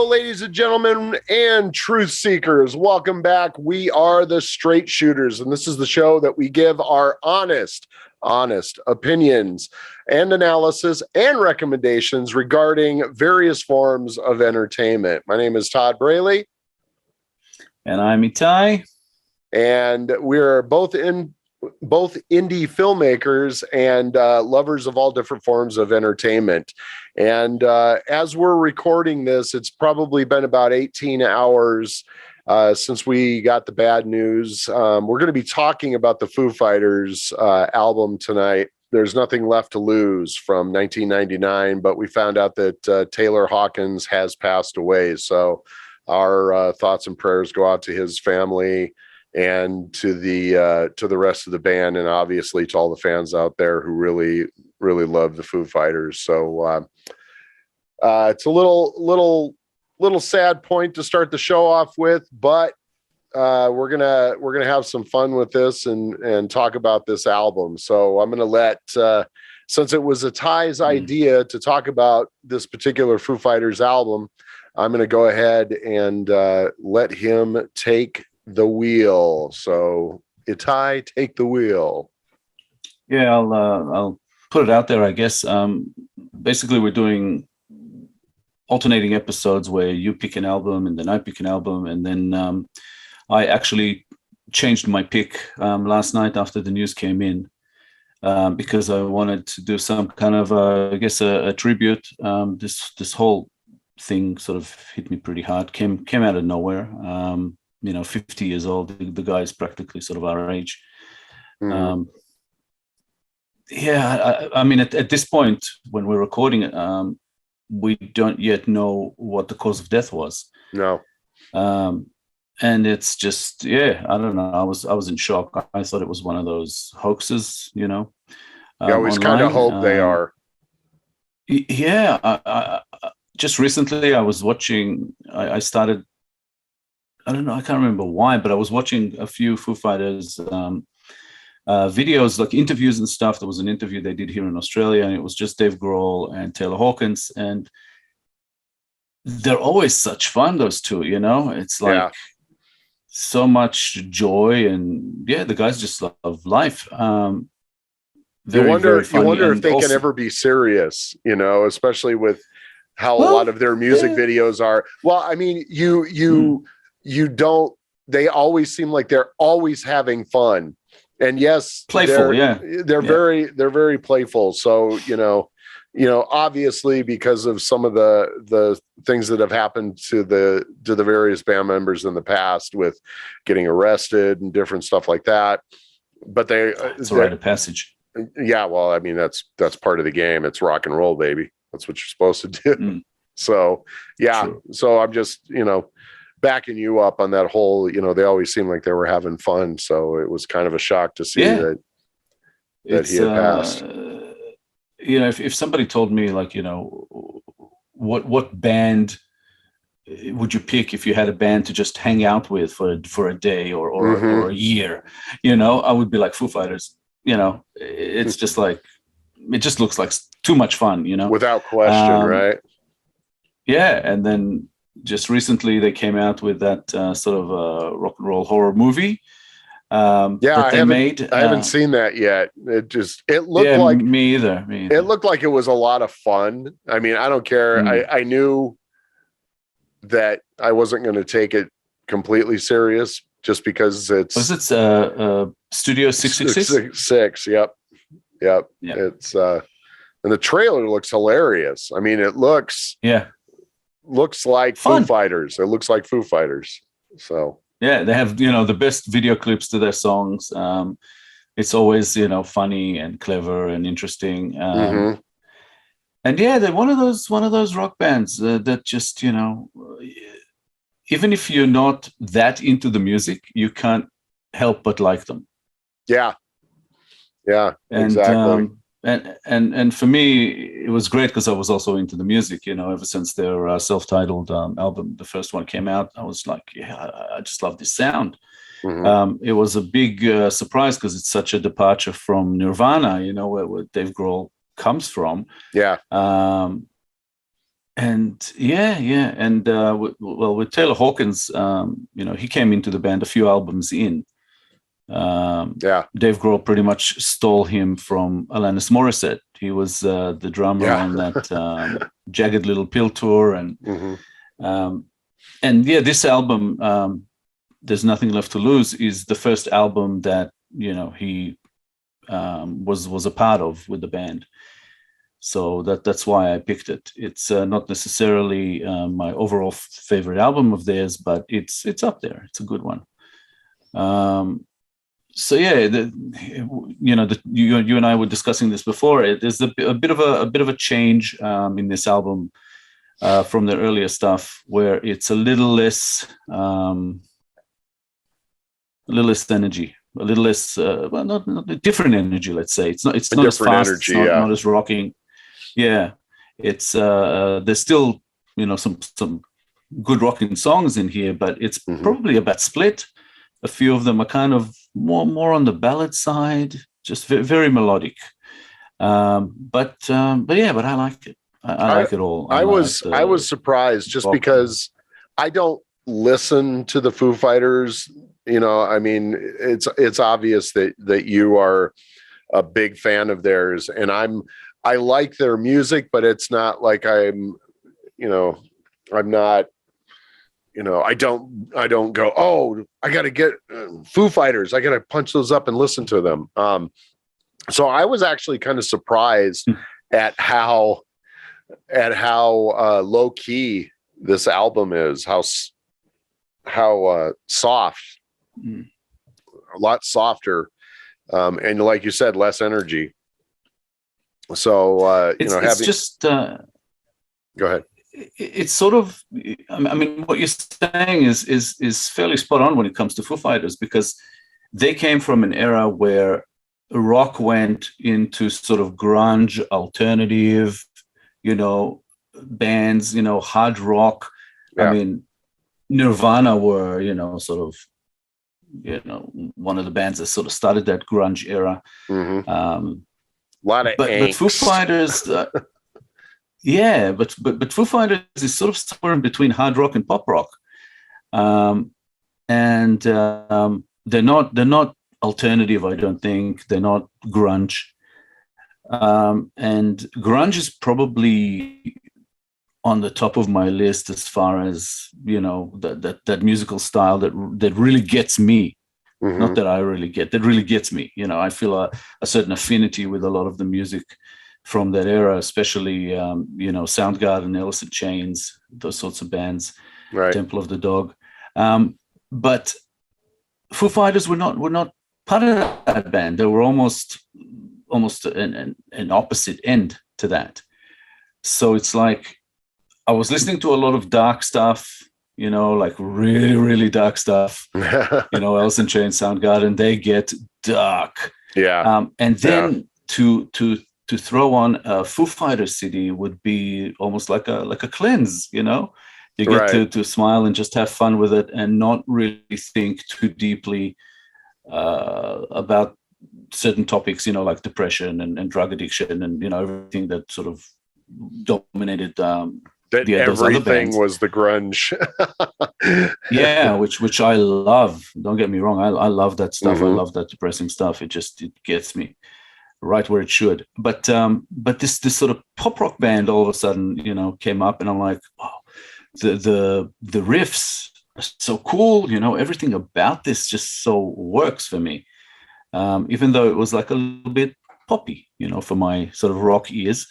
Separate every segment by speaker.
Speaker 1: ladies and gentlemen, and truth seekers. Welcome back. We are the Straight Shooters, and this is the show that we give our honest opinions and analysis and recommendations regarding various forms of entertainment. My name is Todd Braley.
Speaker 2: And I'm Itai.
Speaker 1: And we're both indie filmmakers and lovers of all different forms of entertainment. And as we're recording this, it's probably been about 18 hours since we got the bad news. We're going to be talking about the Foo Fighters album tonight. There's Nothing Left to Lose from 1999, but we found out that Taylor Hawkins has passed away. So our thoughts and prayers go out to his family and to the rest of the band, and obviously to all the fans out there who really love the Foo Fighters. So it's a little sad point to start the show off with, but we're gonna have some fun with this and talk about this album. So I'm gonna let since it was Itai's idea to talk about this particular Foo Fighters album, I'm gonna go ahead and let him take the wheel. So Itai, take the wheel.
Speaker 2: Yeah, I'll put it out there, I guess. Basically, we're doing alternating episodes where you pick an album and then I pick an album, and then I actually changed my pick last night after the news came in because I wanted to do some kind of I guess a tribute. This whole thing sort of hit me pretty hard. Came out of nowhere. 50 years old. The guy is practically sort of our age. I mean, at this point, when we're recording it, we don't yet know what the cause of death was.
Speaker 1: No.
Speaker 2: And it's just, I don't know. I was in shock. I thought it was one of those hoaxes,
Speaker 1: You always kind of hope they are.
Speaker 2: Yeah. I just recently I was watching, I started, I don't know, I can't remember why, but I was watching a few Foo Fighters videos, like interviews and stuff. There was an interview they did here in Australia, and it was just Dave Grohl and Taylor Hawkins, and they're always such fun, those two, It's like so much joy, and the guys just love life. You
Speaker 1: wonder if they can ever be serious, especially with how a lot of their music videos are. Well, I mean, you don't, they always seem like they're always having fun, and yes,
Speaker 2: playful.
Speaker 1: They're very playful. So, obviously because of some of the things that have happened to the various band members in the past with getting arrested and different stuff like that, but it's a rite of
Speaker 2: passage.
Speaker 1: Yeah. Well, I mean, that's part of the game. It's rock and roll, baby. That's what you're supposed to do. So, True. So I'm just, backing you up on that whole, they always seem like they were having fun. So it was kind of a shock to see that he had passed.
Speaker 2: If somebody told me, like, what band would you pick if you had a band to just hang out with for a day or a year, I would be like Foo Fighters. It's just like, it just looks like too much fun,
Speaker 1: without question, right?
Speaker 2: Yeah. And then just recently they came out with that sort of rock and roll horror movie.
Speaker 1: I haven't seen that yet. It looked like
Speaker 2: me either.
Speaker 1: It looked like it was a lot of fun. I mean, I don't care. I knew that I wasn't going to take it completely serious just because it's.
Speaker 2: Was it Studio 666?
Speaker 1: Yep. It's and the trailer looks hilarious. I mean, it looks like fun. Foo Fighters. It looks like Foo Fighters. So
Speaker 2: they have the best video clips to their songs. It's always funny and clever and interesting. And they're one of those rock bands that just even if you're not that into the music, you can't help but like them.
Speaker 1: Yeah, exactly.
Speaker 2: And for me, it was great because I was also into the music, ever since their self-titled album, the first one came out, I was like, I just love this sound. It was a big surprise because it's such a departure from Nirvana, where Dave Grohl comes from.
Speaker 1: Yeah.
Speaker 2: And and with Taylor Hawkins, he came into the band a few albums in. Dave Grohl pretty much stole him from Alanis Morissette. He was the drummer on that Jagged Little Pill tour, and this album, There's Nothing Left to Lose, is the first album that he was a part of with the band. So that's why I picked it. It's not necessarily my overall favorite album of theirs, but it's up there. It's a good one. So you and I were discussing this before. There's a bit of a change in this album from the earlier stuff, where it's a little less energy, a little less not different energy. Let's say it's not as fast, energy, it's not as rocking. Yeah, it's there's still some good rocking songs in here, but it's probably about split. A few of them are kind of more on the ballad side, just very, very melodic. But I like it. I like it all.
Speaker 1: I was surprised just because I don't listen to the Foo Fighters. I mean, it's obvious that you are a big fan of theirs, and I like their music, but it's not like I'm not, I don't go, oh, I got to get Foo Fighters. I got to punch those up and listen to them. So I was actually kind of surprised at how low key this album is, how soft, a lot softer. And like you said, less energy. So, go ahead.
Speaker 2: It's sort of, I mean, what you're saying is fairly spot on when it comes to Foo Fighters, because they came from an era where rock went into sort of grunge, alternative, bands, hard rock. Yeah. I mean, Nirvana were, sort of, one of the bands that sort of started that grunge era.
Speaker 1: Mm-hmm. A lot of
Speaker 2: but Foo Fighters, but Foo Fighters is sort of somewhere in between hard rock and pop rock, and they're not alternative. I don't think they're not grunge, and grunge is probably on the top of my list as far as that musical style that really gets me. Mm-hmm. Not that I really get, that really gets me. I feel a certain affinity with a lot of the music from that era, especially, Soundgarden, Alice in Chains, those sorts of bands, right. Temple of the Dog. But Foo Fighters were not part of that band. They were almost an opposite end to that. So it's like I was listening to a lot of dark stuff, like really, really dark stuff. Alice in Chains, Soundgarden, they get dark.
Speaker 1: Yeah.
Speaker 2: And then to throw on a Foo Fighters CD would be almost like a cleanse. You get right. to smile and just have fun with it and not really think too deeply about certain topics, like depression and drug addiction and everything that sort of dominated.
Speaker 1: That everything was the grunge.
Speaker 2: Yeah, which I love. Don't get me wrong. I love that stuff. Mm-hmm. I love that depressing stuff. It gets me right where it should. But this sort of pop rock band all of a sudden, came up, and I'm like, wow, the riffs are so cool. Everything about this just so works for me. Even though it was like a little bit poppy, for my sort of rock ears.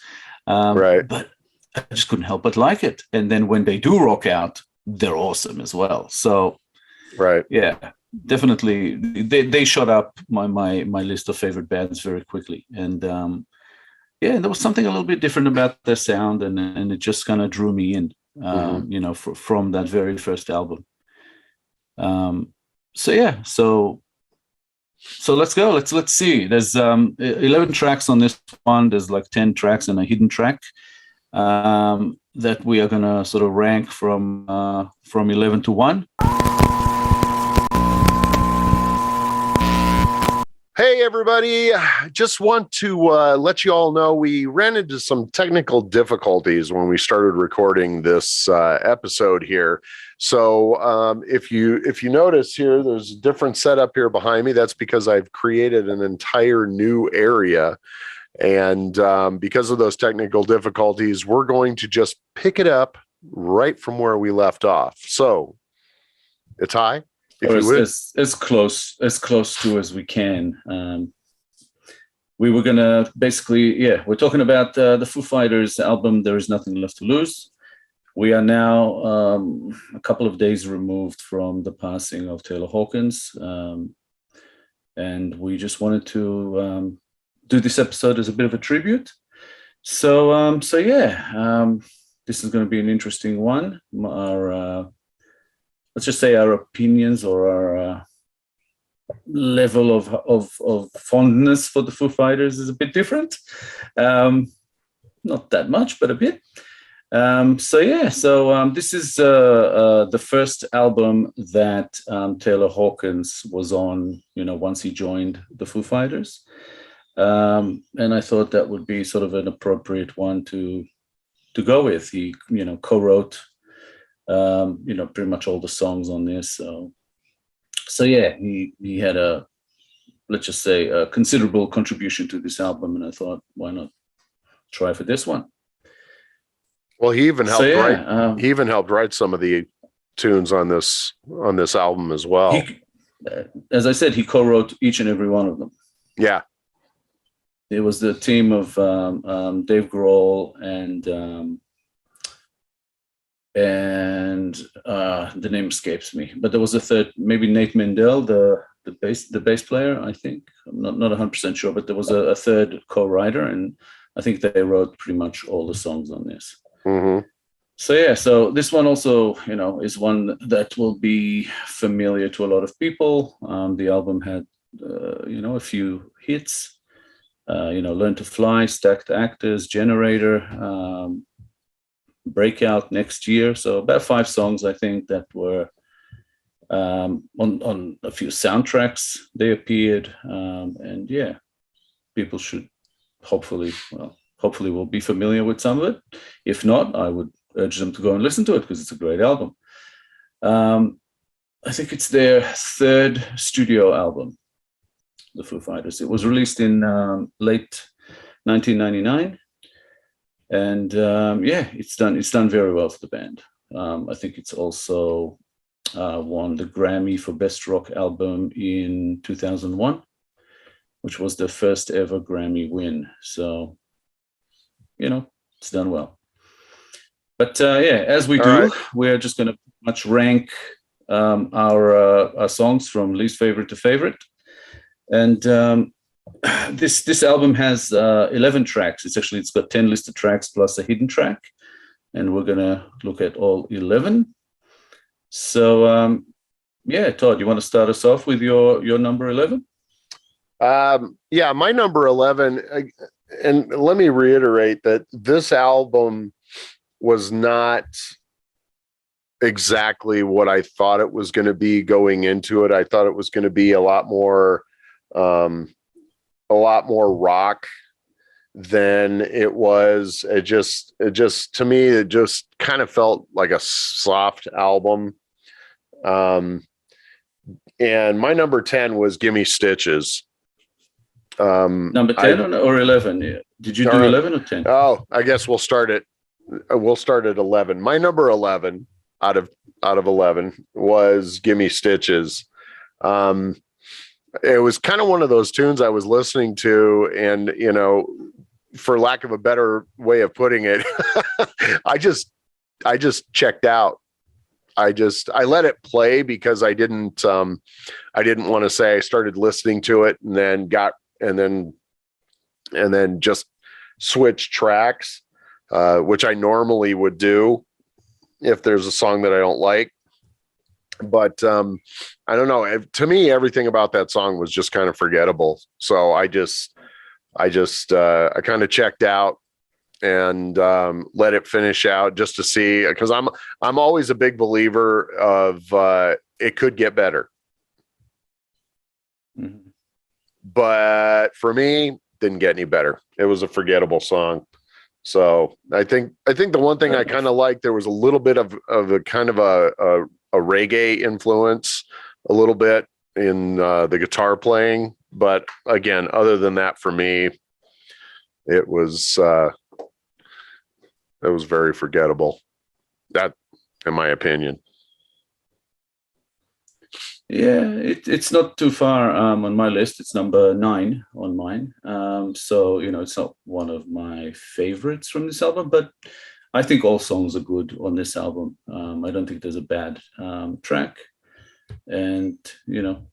Speaker 1: Right.
Speaker 2: But I just couldn't help but like it. And then when they do rock out, they're awesome as well. So,
Speaker 1: right.
Speaker 2: Yeah, definitely. They shot up my list of favorite bands very quickly. And there was something a little bit different about their sound, and it just kind of drew me in, from that very first album. So let's go. Let's see. There's 11 tracks on this one. There's like 10 tracks and a hidden track. That we are gonna sort of rank from 11 to 1.
Speaker 1: Hey, everybody. Just want to let you all know we ran into some technical difficulties when we started recording this episode here. So if you notice here, there's a different setup here behind me. That's because I've created an entire new area. And because of those technical difficulties, we're going to just pick it up right from where we left off. So, Itai, if
Speaker 2: Or
Speaker 1: you would.
Speaker 2: as close to as we can. We were gonna basically, we're talking about the Foo Fighters album. There is Nothing Left to Lose. We are now a couple of days removed from the passing of Taylor Hawkins, and we just wanted to do this episode as a bit of a tribute. So this is going to be an interesting one. Our let's just say our opinions or our level of fondness for the Foo Fighters is a bit different. Not that much, but a bit. This is the first album that Taylor Hawkins was on, once he joined the Foo Fighters. And I thought that would be sort of an appropriate one to go with. He, co-wrote, pretty much all the songs on this. He had let's just say, a considerable contribution to this album, and I thought, why not try for this one?
Speaker 1: Well, he even helped write. He even helped write some of the tunes on this album as well.
Speaker 2: As I said, he co-wrote each and every one of them.
Speaker 1: Yeah,
Speaker 2: it was the team of Dave Grohl and the name escapes me, but there was a third, maybe Nate Mendel, the bass player. I think I'm not 100% sure, but there was a third co-writer, and I think they wrote pretty much all the songs on this.
Speaker 1: Mm-hmm.
Speaker 2: So this one also, is one that will be familiar to a lot of people. The album had, a few hits, Learn to Fly, Stacked Actors, Generator, Breakout, Next Year. So about 5 songs, I think, that were on a few soundtracks. They appeared, and people should hopefully will be familiar with some of it. If not, I would urge them to go and listen to it because it's a great album. I think it's their third studio album, the Foo Fighters. It was released in late 1999, and it's done very well for the band. I think it's also won the Grammy for Best Rock Album in 2001, which was the first ever Grammy win. So, it's done well. But as we do, we're just going to much rank our songs from least favorite to favorite. And this album has 11 tracks. It's got 10 listed tracks plus a hidden track, and we're going to look at all 11. So, Todd, you want to start us off with your number 11?
Speaker 1: My number 11, and let me reiterate that this album was not exactly what I thought it was going to be going into it. I thought it was going to be a lot more rock than it was. It just to me, it just kind of felt like a soft album. And my number 10 was Gimme Stitches.
Speaker 2: Number 10 or 11? Yeah. Did you do 11 or 10?
Speaker 1: Oh, I guess we'll start at 11. My number 11 out of 11 was Gimme Stitches. It was kind of one of those tunes I was listening to, and for lack of a better way of putting it, I just checked out. I let it play because I didn't want to say I started listening to it and then just switch tracks, which I normally would do if there's a song that I don't like. But I don't know. To me, everything about that song was just kind of forgettable. So I kind of checked out and let it finish out just to see, because I'm always a big believer of it could get better.
Speaker 2: Mm-hmm.
Speaker 1: but for me, didn't get any better. It was a forgettable song. So I think the one thing I kind of liked, there was a little bit of a kind of a reggae influence, a little bit in the guitar playing. But again, other than that, for me, it was very forgettable. That, in my opinion.
Speaker 2: Yeah, it's not too far on my list. It's number 9 on mine. So, it's not one of my favorites from this album, but I think all songs are good on this album. I don't think there's a bad track. And,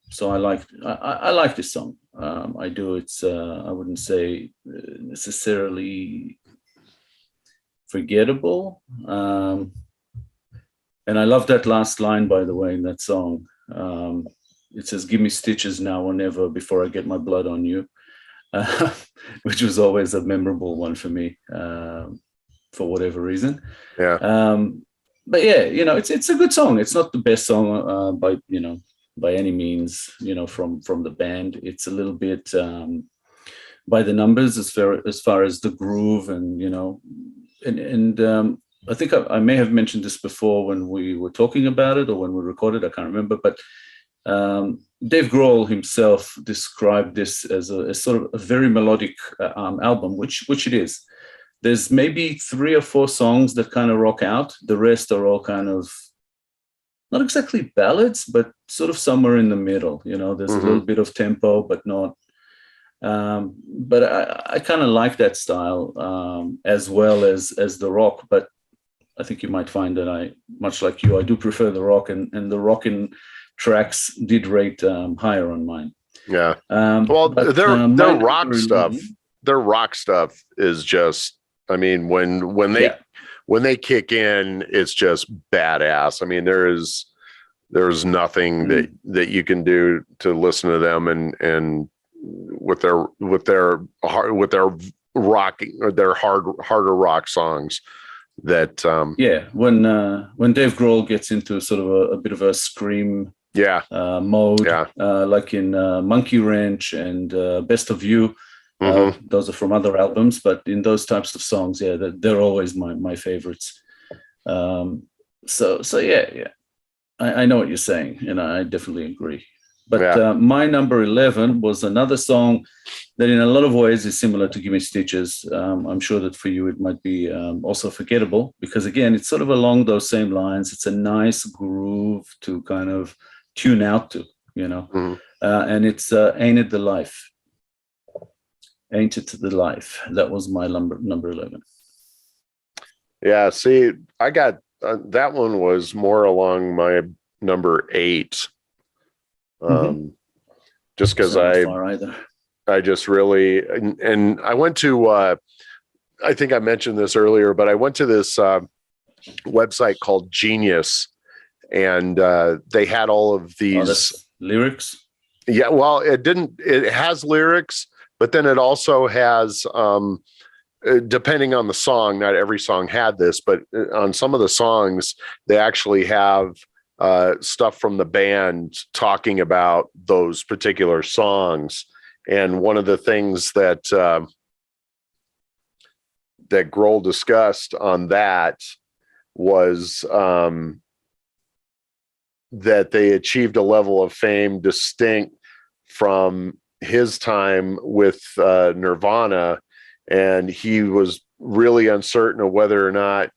Speaker 2: so I like this song. I do. It's, I wouldn't say necessarily forgettable. And I love that last line, by the way, in that song. It says, "Give me stitches now or never before I get my blood on you," which was always a memorable one for me, for whatever reason.
Speaker 1: Yeah.
Speaker 2: But yeah, it's a good song. It's not the best song by any means, from the band. It's a little bit by the numbers as far as the groove and I think I may have mentioned this before when we were talking about it or when we recorded. I can't remember, but Dave Grohl himself described this as a sort of a very melodic album, which it is. There's maybe 3 or 4 songs that kind of rock out. The rest are all kind of not exactly ballads, but sort of somewhere in the middle. There's a little bit of tempo, but not. But I kind of like that style as well as the rock, but I think you might find that much like you, I do prefer the rock, and the rockin' tracks did rate higher on mine.
Speaker 1: Yeah. Their rock stuff. Their rock stuff is just. I mean, when they kick in, it's just badass. I mean, there's nothing that you can do to listen to them and with their rocking or their harder rock songs. That
Speaker 2: when Dave Grohl gets into sort of a bit of a scream mode, like in Monkey Wrench and Best of You, those are from other albums, but in those types of songs, they're always my favorites. So yeah, I know what you're saying, and I definitely agree. But my number 11 was another song that in a lot of ways is similar to Gimme Stitches. I'm sure that for you it might be also forgettable because, again, it's sort of along those same lines. It's a nice groove to kind of tune out to, and it's Ain't It the Life? Ain't It the Life? That was my number 11.
Speaker 1: Yeah, see, I got that one was more along my number 8. Just because I just really and I went to I think I mentioned this earlier, but I went to this website called Genius, and they had all of these
Speaker 2: lyrics.
Speaker 1: Yeah, well, it has lyrics, but then it also has depending on the song, not every song had this, but on some of the songs they actually have stuff from the band talking about those particular songs. And one of the things that that Grohl discussed on that was that they achieved a level of fame distinct from his time with Nirvana, and he was really uncertain of whether or not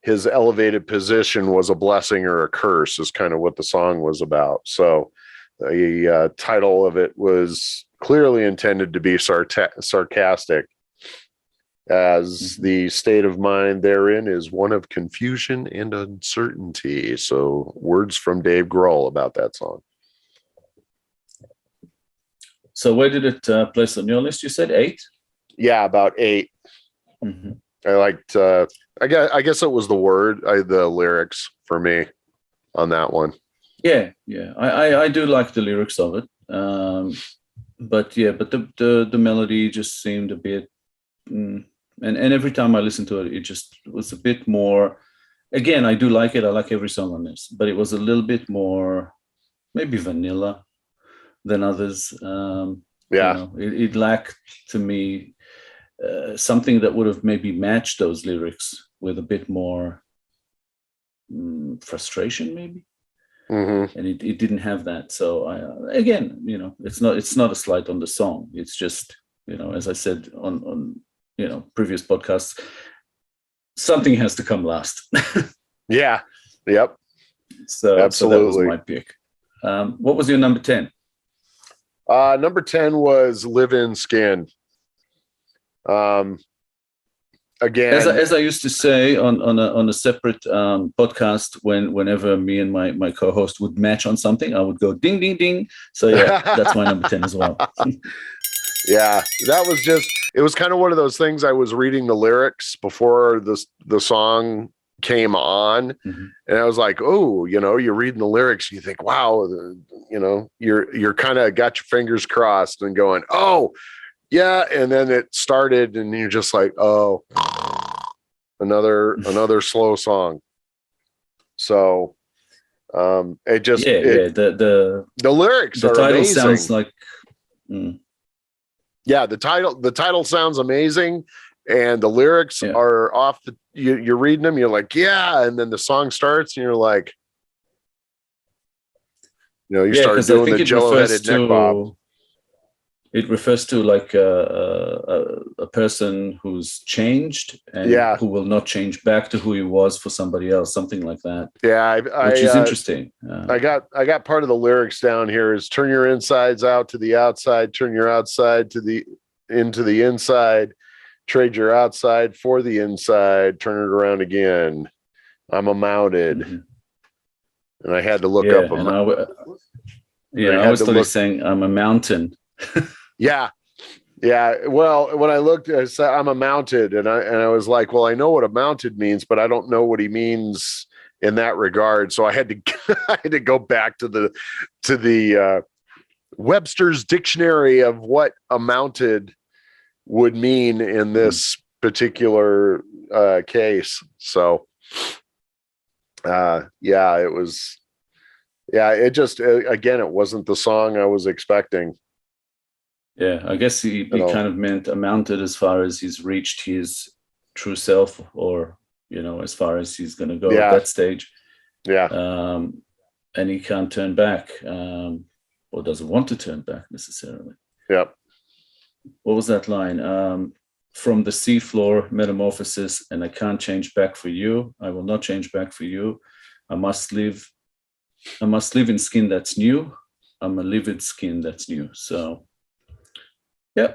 Speaker 1: his elevated position was a blessing or a curse, is kind of what the song was about. So the title of it was clearly intended to be sarcastic, as the state of mind therein is one of confusion and uncertainty. So words from Dave Grohl about that song.
Speaker 2: So where did it place on your list? You said 8?
Speaker 1: Yeah, about 8.
Speaker 2: Mm-hmm.
Speaker 1: I liked, I guess it was the lyrics for me on that one.
Speaker 2: Yeah. I do like the lyrics of it. But the melody just seemed a bit, and every time I listened to it, it just was a bit more, again, I do like it. I like every song on this, but it was a little bit more maybe vanilla than others.
Speaker 1: Yeah.
Speaker 2: It lacked to me something that would have maybe matched those lyrics with a bit more frustration, maybe.
Speaker 1: Mm-hmm.
Speaker 2: And it didn't have that. So again, it's not a slight on the song. It's just, as I said on previous podcasts, something has to come last.
Speaker 1: Yeah. Yep.
Speaker 2: So
Speaker 1: Absolutely.
Speaker 2: that was my pick. What was your number 10?
Speaker 1: Number 10 was Live in Skin. Again,
Speaker 2: as I used to say on a separate podcast, whenever me and my co-host would match on something, I would go ding ding ding. So yeah, that's my number 10 as well.
Speaker 1: Yeah, that was it was kind of one of those things. I was reading the lyrics before the song came on,
Speaker 2: Mm-hmm.
Speaker 1: and I was like, oh, you're reading the lyrics and you think, wow, you're kind of got your fingers crossed and going, oh yeah, and then it started and you're just like, oh, another slow song. So it just
Speaker 2: the
Speaker 1: lyrics
Speaker 2: the
Speaker 1: are
Speaker 2: title
Speaker 1: amazing.
Speaker 2: sounds like
Speaker 1: yeah, the title sounds amazing, and the lyrics are off the you're reading them, you're like, yeah, and then the song starts and you're like, you start doing the jello-headed neck bob.
Speaker 2: It refers to like a person who's changed and who will not change back to who he was for somebody else, something like that.
Speaker 1: Yeah,
Speaker 2: which is interesting.
Speaker 1: I got part of the lyrics down here is turn your insides out to the outside, turn your outside into the inside, trade your outside for the inside, turn it around again. I'm a mounted. Mm-hmm. And I had to look up.
Speaker 2: I was totally saying I'm a mountain.
Speaker 1: Yeah. Well, when I looked, I said I'm a mounted, and I was like, well, I know what a mounted means, but I don't know what he means in that regard. So I had to go back to the Webster's dictionary of what a mounted would mean in this particular case. So it was. Yeah, it just again, it wasn't the song I was expecting.
Speaker 2: Yeah, I guess he kind of meant mounted as far as he's reached his true self, or as far as he's going to go at that stage.
Speaker 1: Yeah,
Speaker 2: and he can't turn back, or doesn't want to turn back necessarily.
Speaker 1: Yep.
Speaker 2: What was that line? From the seafloor, metamorphosis, and I can't change back for you. I will not change back for you. I must live in skin that's new. I'm a livid skin that's new. So. Yeah,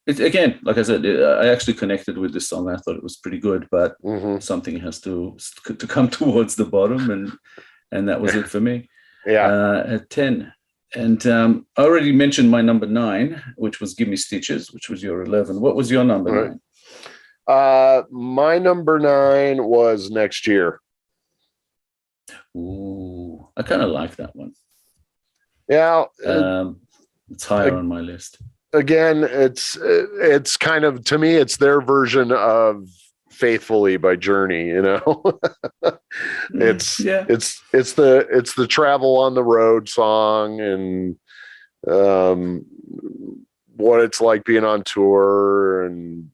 Speaker 2: again, like I said, I actually connected with this song. I thought it was pretty good, but something has to come towards the bottom, and that was it for me.
Speaker 1: Yeah,
Speaker 2: at 10, and I already mentioned my number 9, which was "Give Me Stitches," which was your 11. What was your number
Speaker 1: 9? My number 9 was "Next Year."
Speaker 2: Ooh, I kind of like that one.
Speaker 1: Yeah,
Speaker 2: it's higher on my list.
Speaker 1: Again, it's kind of, to me, it's their version of "Faithfully" by Journey. It's the travel on the road song, and what it's like being on tour, and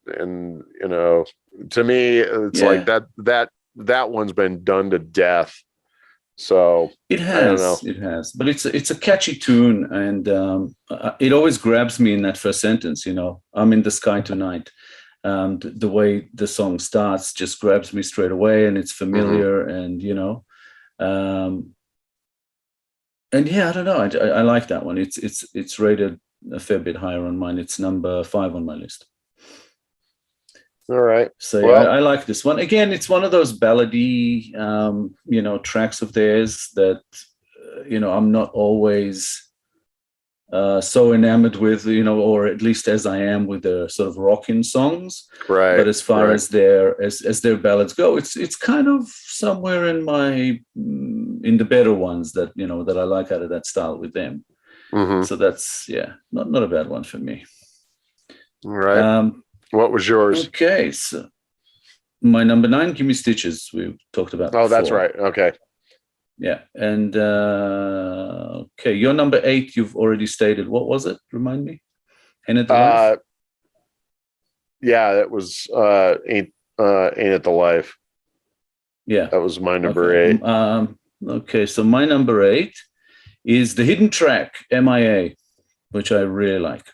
Speaker 1: to me, it's like that one's been done to death. So
Speaker 2: it has, but it's a catchy tune, and it always grabs me in that first sentence. I'm in the sky tonight. The way the song starts just grabs me straight away, and it's familiar, and and yeah, I don't know. I like that one. It's rated a fair bit higher on mine. It's number 5 on my list.
Speaker 1: All right.
Speaker 2: So I like this one. Again, it's one of those ballady, tracks of theirs that, I'm not always so enamored with, or at least as I am with the sort of rockin' songs.
Speaker 1: Right.
Speaker 2: But as far as their ballads go, it's kind of somewhere in the better ones that, that I like out of that style with them.
Speaker 1: Mm-hmm.
Speaker 2: So that's, not a bad one for me.
Speaker 1: All right. What was yours?
Speaker 2: Okay, so my number 9, "Give Me Stitches," we talked about.
Speaker 1: Oh, that's right. Okay.
Speaker 2: Yeah. And okay, your number 8, you've already stated. What was it? Remind me. Ain't It the Life?
Speaker 1: Yeah, that was Ain't It the Life.
Speaker 2: Yeah.
Speaker 1: That was my number
Speaker 2: Okay.
Speaker 1: 8.
Speaker 2: Okay, so my number 8 is the hidden track, MIA, which I really like.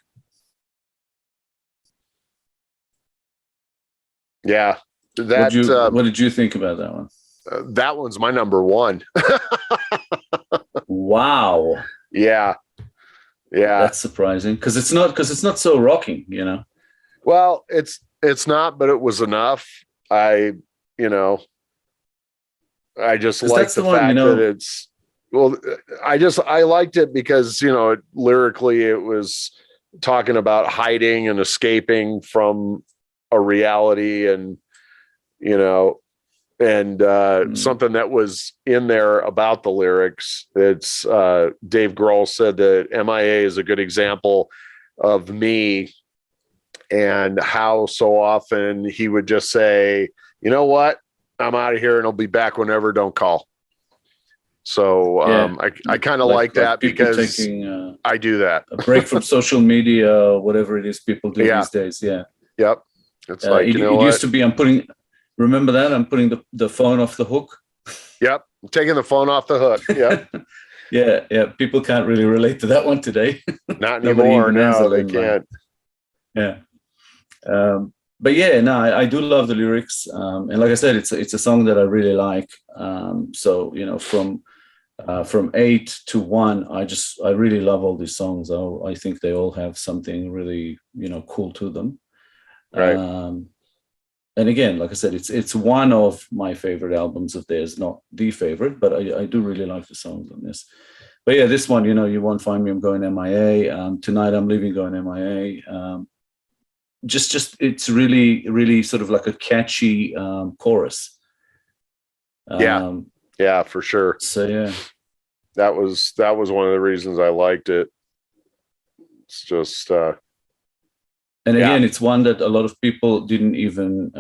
Speaker 1: Yeah.
Speaker 2: What did you think about that one?
Speaker 1: That one's my number 1.
Speaker 2: Wow.
Speaker 1: Yeah.
Speaker 2: That's surprising because it's not so rocking, you know.
Speaker 1: Well, it's not, but it was enough. I just like the fact that it's, well, I liked it because, lyrically it was talking about hiding and escaping from a reality, and, something that was in there about the lyrics. It's Dave Grohl said that MIA is a good example of me, and how so often he would just say, you know what, I'm out of here and I'll be back whenever, don't call. So I kind of like that because taking, I do that.
Speaker 2: A break from social media, whatever it is people do these days. Yeah.
Speaker 1: Yep. It's like,
Speaker 2: it used to be, remember that? I'm putting the phone off the hook.
Speaker 1: Yep. I'm taking the phone off the hook. Yep.
Speaker 2: Yeah. People can't really relate to that one today.
Speaker 1: Not anymore. No, they can't.
Speaker 2: Yeah. But yeah, no, I do love the lyrics. And like I said, it's a song that I really like. So, from 8 to 1, I really love all these songs. I think they all have something really, cool to them.
Speaker 1: Right.
Speaker 2: And again, like I said, it's one of my favorite albums of theirs, not the favorite, but I do really like the songs on this. But yeah, this one, You Won't Find Me, I'm Going MIA. Tonight I'm Leaving, Going MIA. Just it's really, really sort of like a catchy chorus.
Speaker 1: Yeah, for sure.
Speaker 2: So yeah,
Speaker 1: that was one of the reasons I liked it. It's just
Speaker 2: and again, it's one that a lot of people didn't even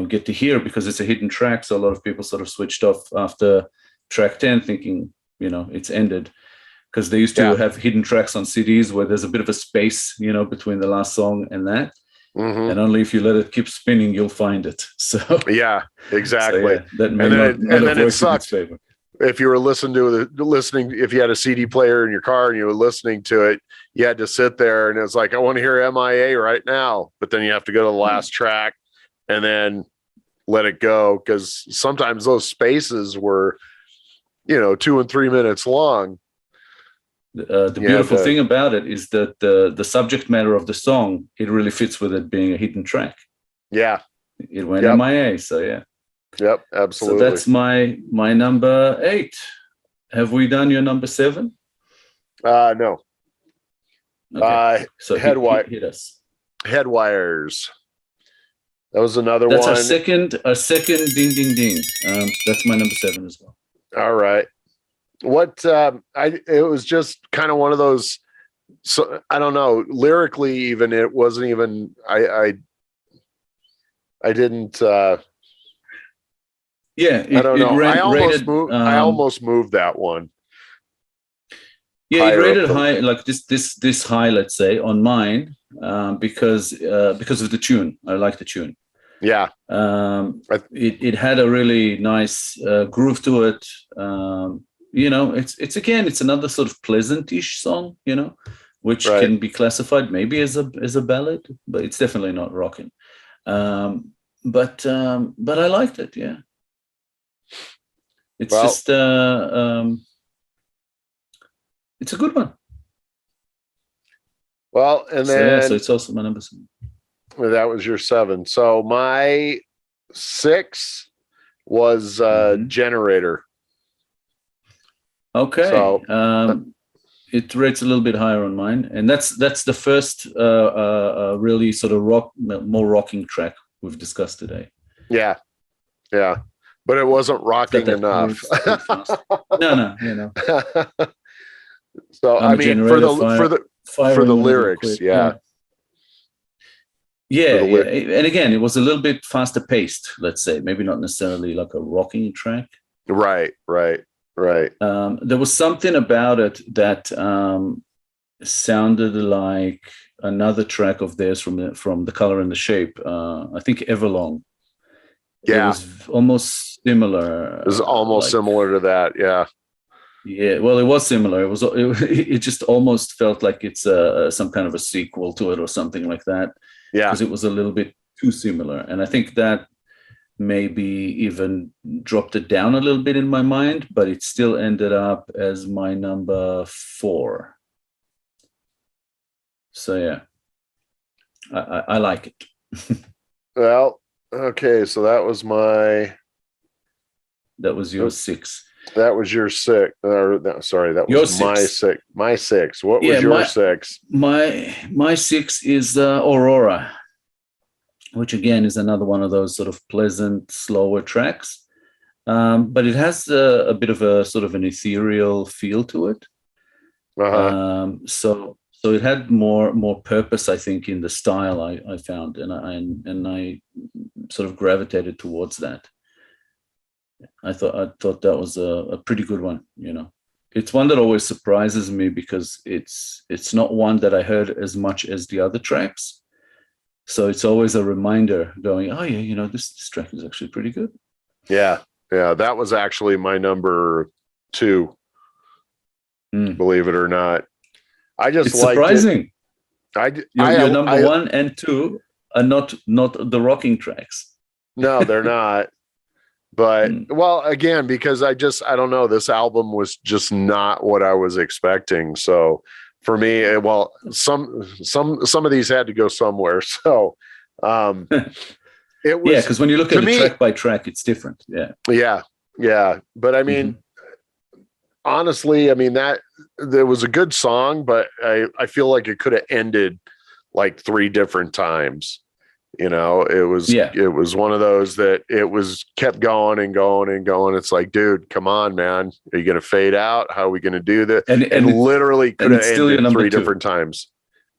Speaker 2: get to hear because it's a hidden track. So a lot of people sort of switched off after track 10, thinking it's ended, because they used to have hidden tracks on CDs where there's a bit of a space between the last song and that.
Speaker 1: Mm-hmm.
Speaker 2: And only if you let it keep spinning, you'll find it. So
Speaker 1: yeah, exactly.
Speaker 2: So, that may not
Speaker 1: then it sucked. If you were if you had a CD player in your car and you were listening to it, you had to sit there and it's like, I want to hear MIA right now, but then you have to go to the last track and then let it go, because sometimes those spaces were 2 and 3 minutes long.
Speaker 2: The beautiful thing about it is that the subject matter of the song, it really fits with it being a hidden track.
Speaker 1: Yeah.
Speaker 2: It went MIA, so yeah.
Speaker 1: Yep, absolutely.
Speaker 2: So that's my number 8. Have we done your number 7?
Speaker 1: No.
Speaker 2: Okay. So hit us.
Speaker 1: Headwires. That was another
Speaker 2: one.
Speaker 1: That's
Speaker 2: our second ding ding ding. That's my number 7 as well.
Speaker 1: All right. It was just kind of one of those, so I don't know, lyrically even, it wasn't even, I didn't I don't know. I almost moved that one.
Speaker 2: Yeah, it rated high, like this high, let's say, on mine, because of the tune. I like the tune.
Speaker 1: Yeah.
Speaker 2: It had a really nice groove to it. It's another sort of pleasant-ish song, which can be classified maybe as a ballad, but it's definitely not rocking. But I liked it. Yeah. It's just it's a good one.
Speaker 1: Well, and then
Speaker 2: so it's also my number 7.
Speaker 1: That was your 7. So my 6 was Generator.
Speaker 2: Okay. So it rates a little bit higher on mine, and that's the first really sort of more rocking track we've discussed today.
Speaker 1: Yeah. But it wasn't rocking enough.
Speaker 2: No.
Speaker 1: So I mean, for the lyrics, yeah.
Speaker 2: And again, it was a little bit faster paced, let's say. Maybe not necessarily like a rocking track.
Speaker 1: Right. Right.
Speaker 2: There was something about it that sounded like another track of theirs from the Color and the Shape. I think Everlong. It
Speaker 1: Yeah.
Speaker 2: was almost similar.
Speaker 1: It was almost
Speaker 2: like,
Speaker 1: similar to that. Yeah.
Speaker 2: yeah, well, it was similar. It just almost felt like it's some kind of a sequel to it or something like that,
Speaker 1: Yeah.
Speaker 2: because it was a little bit too similar. And I think that maybe even dropped it down a little bit in my mind, but it still ended up as my number 4. So yeah, I like it.
Speaker 1: Well, okay. So that was
Speaker 2: That was your 6.
Speaker 1: that was your 6. Or no, sorry, that
Speaker 2: Your
Speaker 1: was my
Speaker 2: 6.
Speaker 1: 6. My 6. What
Speaker 2: Yeah,
Speaker 1: was your 6?
Speaker 2: my 6 is Aurora, which again is another one of those sort of pleasant, slower tracks. But it has a bit of a sort of an ethereal feel to it. So it had more purpose, I think, in the style I found, and I sort of gravitated towards that. I thought that was a pretty good one. It's one that always surprises me because it's not one that I heard as much as the other tracks. So it's always a reminder going, oh yeah, this track is actually pretty good.
Speaker 1: Yeah. Yeah. That was actually my number 2. Believe it or not. I just
Speaker 2: it's surprising. Your number 1 and 2 are not the rocking tracks.
Speaker 1: No, they're not. But well, again, because I don't know, this album was just not what I was expecting. So for me, well, some of these had to go somewhere. So it was,
Speaker 2: because when you look at it track by track, it's different.
Speaker 1: Yeah. But I mean, honestly, I mean, that there was a good song, but I feel like it could have ended like 3 different times. It was one of those that it was kept going and going and going. It's like, dude, come on, man. Are you going to fade out? How are we going to do that? And literally could have ended 3 different times.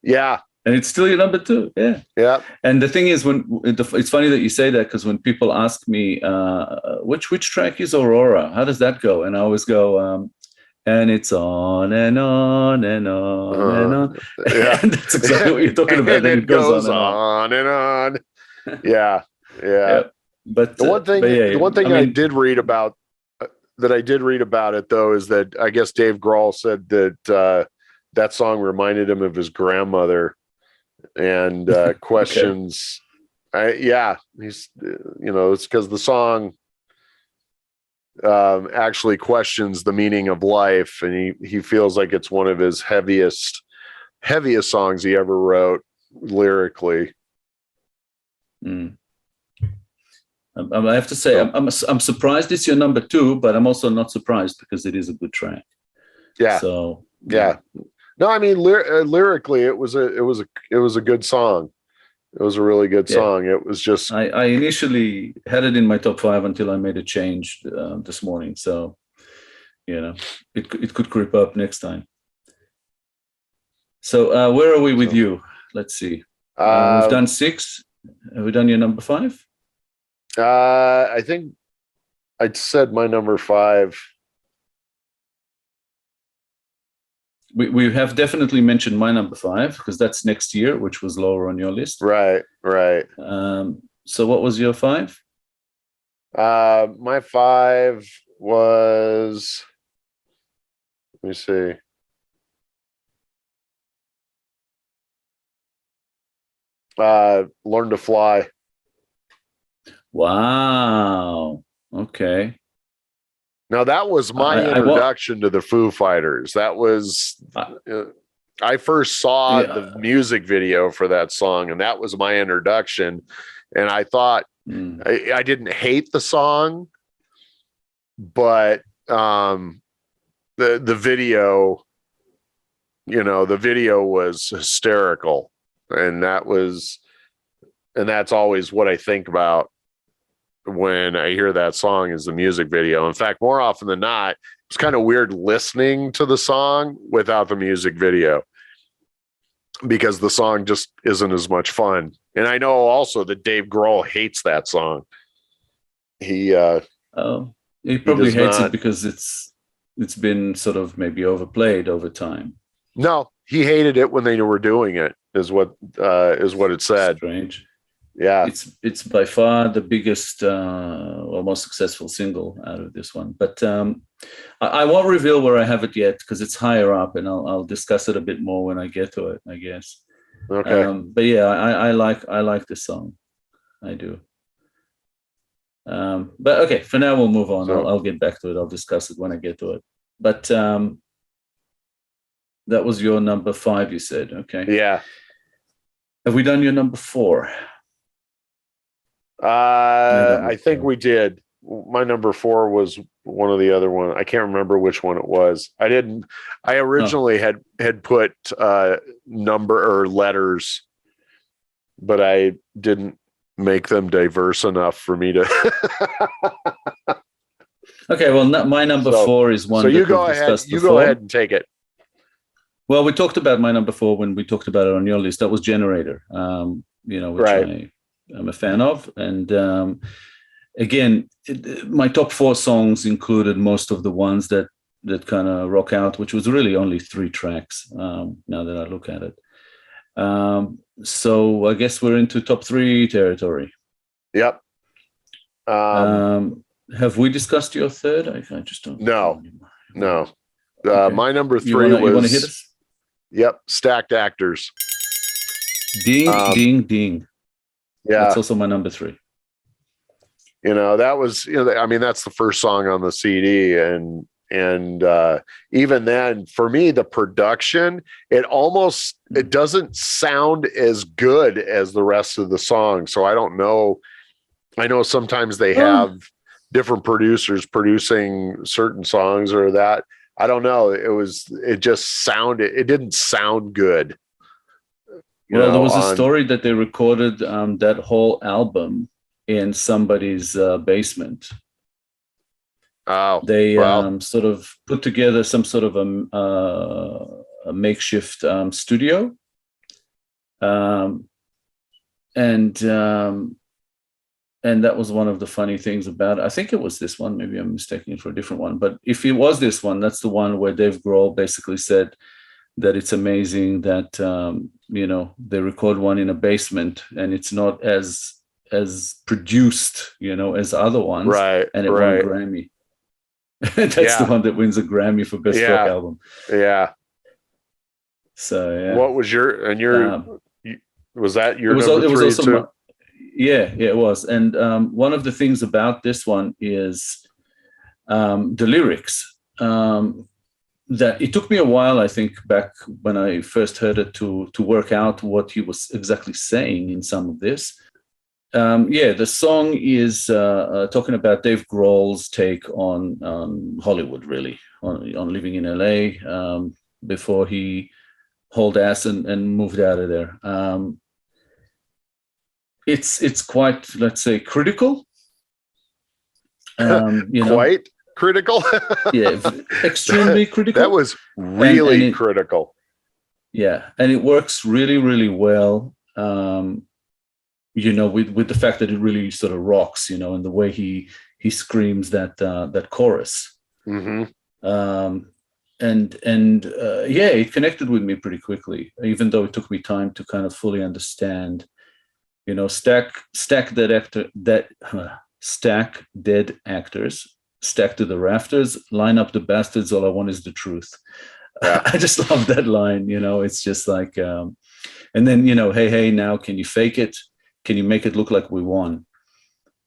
Speaker 1: Yeah.
Speaker 2: And it's still your number 2. Yeah.
Speaker 1: Yeah.
Speaker 2: And the thing is, it's funny that you say that, because when people ask me, which track is Aurora? How does that go? And I always go, and it's on and on and on and on.
Speaker 1: Yeah.
Speaker 2: And that's exactly what you're talking about.
Speaker 1: And it goes on and on. Yeah.
Speaker 2: But
Speaker 1: the one thing I did read about it, though, is that I guess Dave Grohl said that that song reminded him of his grandmother, and questions. He's it's because the song actually questions the meaning of life, and he feels like it's one of his heaviest songs he ever wrote lyrically.
Speaker 2: I have to say, I'm surprised it's your number 2, but I'm also not surprised because it is a good track.
Speaker 1: Yeah.
Speaker 2: So
Speaker 1: yeah. No, I mean, lyrically, it was a good song. It was a really good song. It was just,
Speaker 2: I initially had it in my top 5 until I made a change this morning. So, it could creep up next time. So where are we with you? Let's see. We've done 6. Have we done your number 5?
Speaker 1: I think I said my number 5.
Speaker 2: We have definitely mentioned my number 5 because that's next year, which was lower on your list.
Speaker 1: Right.
Speaker 2: So what was your 5?
Speaker 1: My 5 was, let me see. Learn to Fly.
Speaker 2: Wow. Okay.
Speaker 1: Now that was my introduction to the Foo Fighters. That was, I first saw the music video for that song, and that was my introduction. And I thought, I didn't hate the song, but the video, the video was hysterical, and that's always what I think about when I hear that song, is the music video. In fact, more often than not, it's kind of weird listening to the song without the music video, because the song just isn't as much fun. And I know also that Dave Grohl hates that song. He probably
Speaker 2: hates it because it's it's been sort of maybe overplayed over time.
Speaker 1: No, he hated it when they were doing it. Is what it said.
Speaker 2: Strange.
Speaker 1: Yeah.
Speaker 2: It's by far the biggest or most successful single out of this one. But I won't reveal where I have it yet because it's higher up, and I'll discuss it a bit more when I get to it, I guess.
Speaker 1: Okay.
Speaker 2: But yeah, I like this song. I do. But okay, for now we'll move on.
Speaker 1: So,
Speaker 2: I'll get back to it. I'll discuss it when I get to it. But that was your number 5, you said. Okay.
Speaker 1: yeah.
Speaker 2: Have we done your number 4?
Speaker 1: I think we did. My number 4 was one of the other one. I can't remember which one it was. I originally had put number or letters, but I didn't make them diverse enough for me to.
Speaker 2: Okay, well, my number 4 is one.
Speaker 1: So you go ahead. You go ahead and take it.
Speaker 2: Well, we talked about my number 4 when we talked about it on your list. That was Generator, which
Speaker 1: Right.
Speaker 2: I'm a fan of. And again, my top 4 songs included most of the ones that kind of rock out, which was really only 3 tracks now that I look at it. So I guess we're into top 3 territory.
Speaker 1: Yep.
Speaker 2: Have we discussed your third? I just don't.
Speaker 1: No.
Speaker 2: Okay.
Speaker 1: My number 3
Speaker 2: was. You want to hit us?
Speaker 1: Yep. Stacked Actors.
Speaker 2: Ding, ding, ding.
Speaker 1: Yeah.
Speaker 2: That's also my number 3.
Speaker 1: That was, I mean, that's the first song on the CD. And even then, for me, the production, it doesn't sound as good as the rest of the song. So I don't know. I know sometimes they have different producers producing certain songs or that. I don't know. It didn't sound good.
Speaker 2: Well, there was a story that they recorded that whole album in somebody's basement.
Speaker 1: Oh,
Speaker 2: they sort of put together some sort of a makeshift studio, and that was one of the funny things about it. I think it was this one. Maybe I'm mistaking it for a different one. But if it was this one, that's the one where Dave Grohl basically said that it's amazing that they record one in a basement and it's not as produced, as other ones,
Speaker 1: right?
Speaker 2: And it won a Grammy. That's the one that wins a Grammy for best rock album.
Speaker 1: Yeah.
Speaker 2: So yeah.
Speaker 1: What was was that your number 3
Speaker 2: it was also
Speaker 1: too?
Speaker 2: Yeah, it was. And one of the things about this one is the lyrics. That it took me a while, I think, back when I first heard it to work out what he was exactly saying in some of this. The song is talking about Dave Grohl's take on Hollywood, really, on living in LA before he hauled ass and moved out of there. It's quite, let's say, critical.
Speaker 1: Quite critical.
Speaker 2: Yeah, extremely critical.
Speaker 1: That was really critical.
Speaker 2: Yeah, and it works really, really well. With the fact that it really sort of rocks, and the way he screams that chorus.
Speaker 1: Mm-hmm.
Speaker 2: It connected with me pretty quickly, even though it took me time to kind of fully understand. Stack dead actors, stack to the rafters, line up the bastards. All I want is the truth.
Speaker 1: Yeah.
Speaker 2: I just love that line. It's just like, and then hey, now can you fake it? Can you make it look like we won?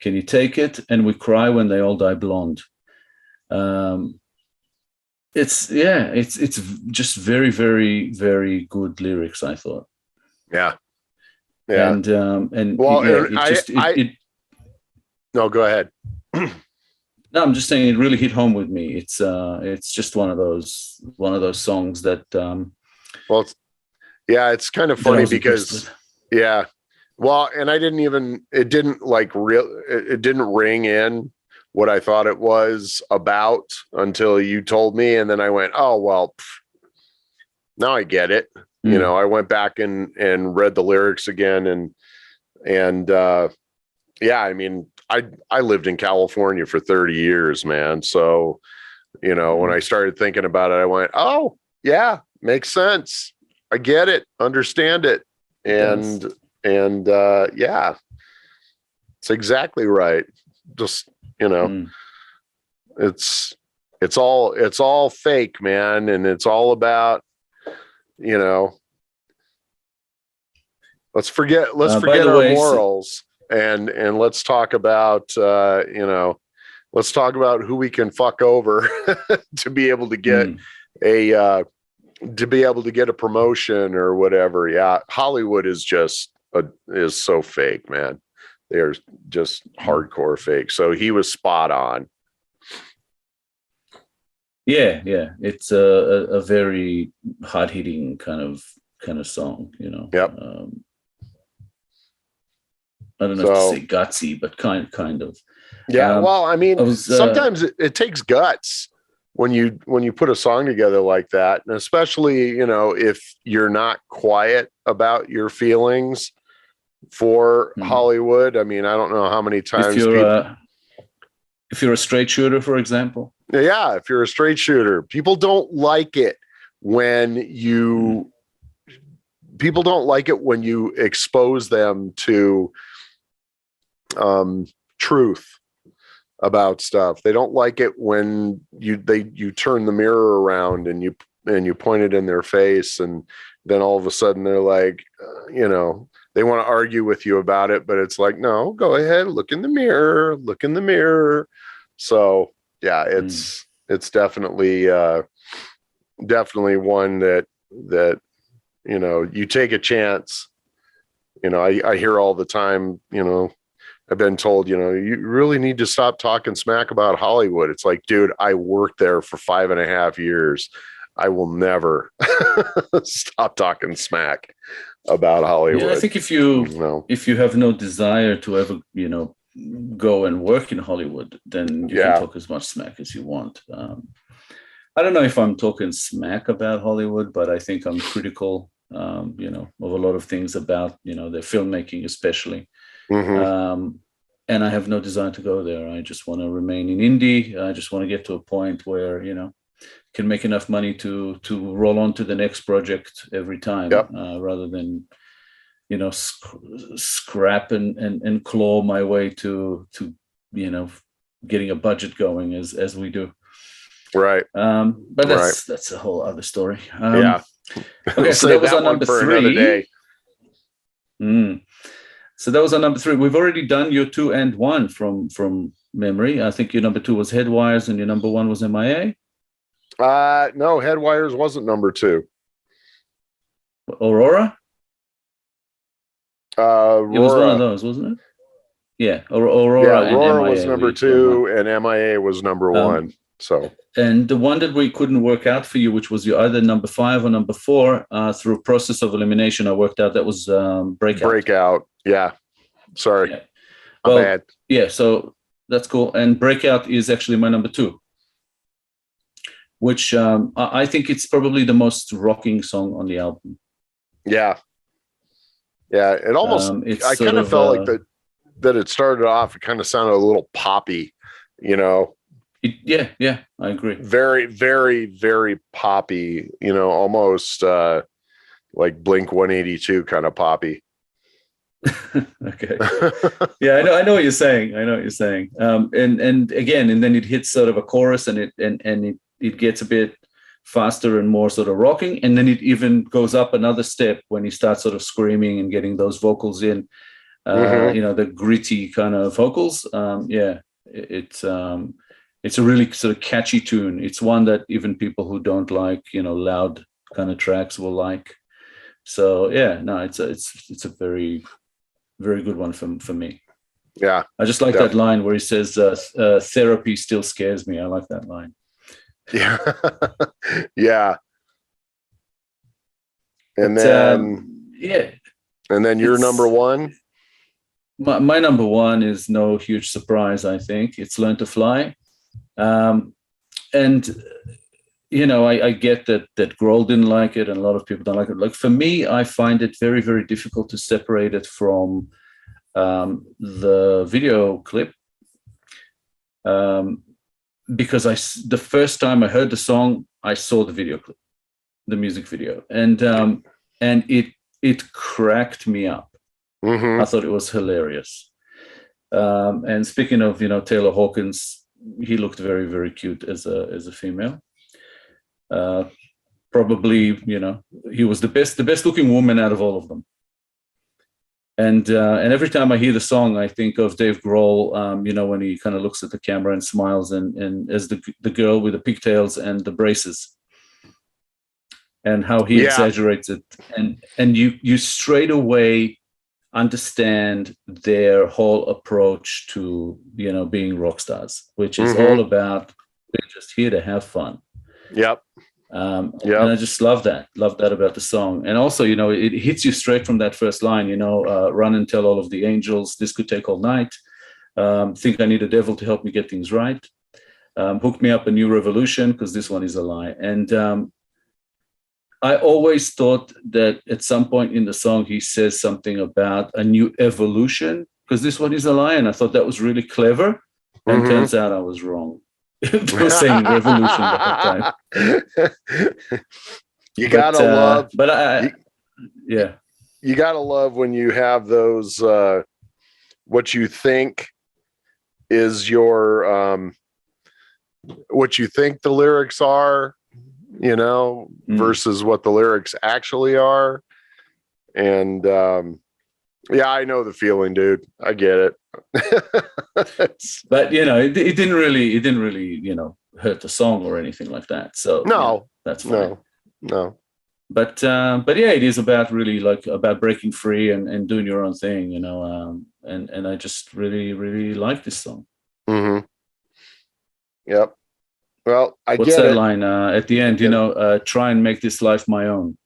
Speaker 2: Can you take it? And we cry when they all die blonde. It's just very, very, very good lyrics, I thought.
Speaker 1: Yeah. Yeah. No, go ahead.
Speaker 2: No, I'm just saying it really hit home with me. It's just one of those songs that.
Speaker 1: It's kind of funny because, well, and it didn't ring in what I thought it was about until you told me, and then I went, oh well, now I get it. I went back and read the lyrics again, and I mean, I lived in California for 30 years, man. So You know, when I started thinking about it, I went, oh, yeah, makes sense. I get it, understand it. And yeah, it's exactly right. Just, you know, it's all fake, man. And it's all about, you know, let's forget our
Speaker 2: way,
Speaker 1: morals and let's talk about, you know, let's talk about who we can fuck over to be able to get a promotion or whatever. Yeah. Hollywood is just is so fake, man. They're just hardcore fake. So he was spot on.
Speaker 2: Yeah. It's a very hard hitting kind of song, you know.
Speaker 1: Yep.
Speaker 2: I don't know if to say gutsy, but kind of.
Speaker 1: Yeah. Well, I mean, sometimes it takes guts when you put a song together like that, and especially, you know, if you're not quiet about your feelings for Hollywood. I mean, I don't know how many times
Speaker 2: if you're a straight shooter, for example.
Speaker 1: Yeah, if you're a straight shooter, people don't like it when you expose them to truth about stuff. They don't like it when you turn the mirror around and you point it in their face, and then all of a sudden they're like, you know, they want to argue with you about it, but it's like, no, go ahead, look in the mirror. So yeah, it's definitely one that, you know, you take a chance. You know, I hear all the time, you know, I've been told, you know, you really need to stop talking smack about Hollywood. It's like, dude, I worked there for 5.5 years. I will never stop talking smack about Hollywood.
Speaker 2: Yeah, I think if you have no desire to ever, you know, go and work in Hollywood, then you can talk as much smack as you want. I don't know if I'm talking smack about Hollywood, but I think I'm critical, you know, of a lot of things about, you know, their filmmaking, especially. And I have no desire to go there. I just want to remain in indie. I just want to get to a point where, you know, can make enough money to roll on to the next project every time, rather than, you know, scrap and claw my way to you know, getting a budget going as we do.
Speaker 1: Right.
Speaker 2: But that's a whole other story.
Speaker 1: Okay,
Speaker 2: so that was our number 3. So that was our number 3. We've already done your 2 and 1 from memory. I think your number 2 was Headwires and your number 1 was MIA.
Speaker 1: No, Headwires wasn't number 2.
Speaker 2: Aurora?
Speaker 1: Aurora.
Speaker 2: It was one of those, wasn't it? Yeah, Aurora.
Speaker 1: Yeah, Aurora was number 2 and MIA was number 1. So,
Speaker 2: and the one that we couldn't work out for you, which was your either number 5 or number 4, through a process of elimination, I worked out that was Breakout.
Speaker 1: Yeah. Sorry.
Speaker 2: Yeah.
Speaker 1: Well, bad.
Speaker 2: Yeah, so that's cool. And Breakout is actually my number 2, which I think it's probably the most rocking song on the album.
Speaker 1: Yeah. Yeah. It almost, I kind of felt like that it started off, it kind of sounded a little poppy, you know.
Speaker 2: Yeah, I agree.
Speaker 1: Very, very, very poppy, you know, almost like Blink 182 kind of poppy.
Speaker 2: Okay. Yeah, I know what you're saying. And again, and then it hits sort of a chorus, and it gets a bit faster and more sort of rocking, and then it even goes up another step when he starts sort of screaming and getting those vocals in. You know, the gritty kind of vocals. It's a really sort of catchy tune. It's one that even people who don't like, you know, loud kind of tracks will like. So yeah, no, it's a very, very good one for me.
Speaker 1: Yeah,
Speaker 2: I just like that line where he says, "Therapy still scares me." I like that line.
Speaker 1: Yeah, yeah. And then your number 1.
Speaker 2: My number 1 is no huge surprise. I think it's "Learn to Fly." And you know, I get that Grohl didn't like it and a lot of people don't like it. Like for me, I find it very, very difficult to separate it from the video clip. because the first time I heard the song, I saw the video clip, the music video, and it cracked me up.
Speaker 1: Mm-hmm.
Speaker 2: I thought it was hilarious. And speaking of, Taylor Hawkins, he looked very, very cute as a female. Probably, he was the best looking woman out of all of them. And every time I hear the song, I think of Dave Grohl, when he kind of looks at the camera and smiles, and as the girl with the pigtails and the braces, and how he exaggerates it, and you straight away understand their whole approach to being rock stars, which is all about we're just here to have fun.
Speaker 1: Yep.
Speaker 2: And I just love that about the song. And also, it hits you straight from that first line, run and tell all of the angels, this could take all night. Think I need a devil to help me get things right. Hook me up a new revolution, because this one is a lie. And I always thought that at some point in the song, he says something about a new evolution, because this one is a lie. And I thought that was really clever. And turns out I was wrong. It was saying revolution the whole time.
Speaker 1: You gotta love,
Speaker 2: but
Speaker 1: you gotta love when you have those, what you think is your, what you think the lyrics are, versus what the lyrics actually are. And, I know the feeling, dude. I get it.
Speaker 2: But it didn't really hurt the song or anything like that. So
Speaker 1: no,
Speaker 2: that's fine.
Speaker 1: No.
Speaker 2: But it is about really about breaking free and doing your own thing, and I just really, really like this song.
Speaker 1: Mm-hmm. Yep. Well,
Speaker 2: What's that line at the end? Try and make this life my own.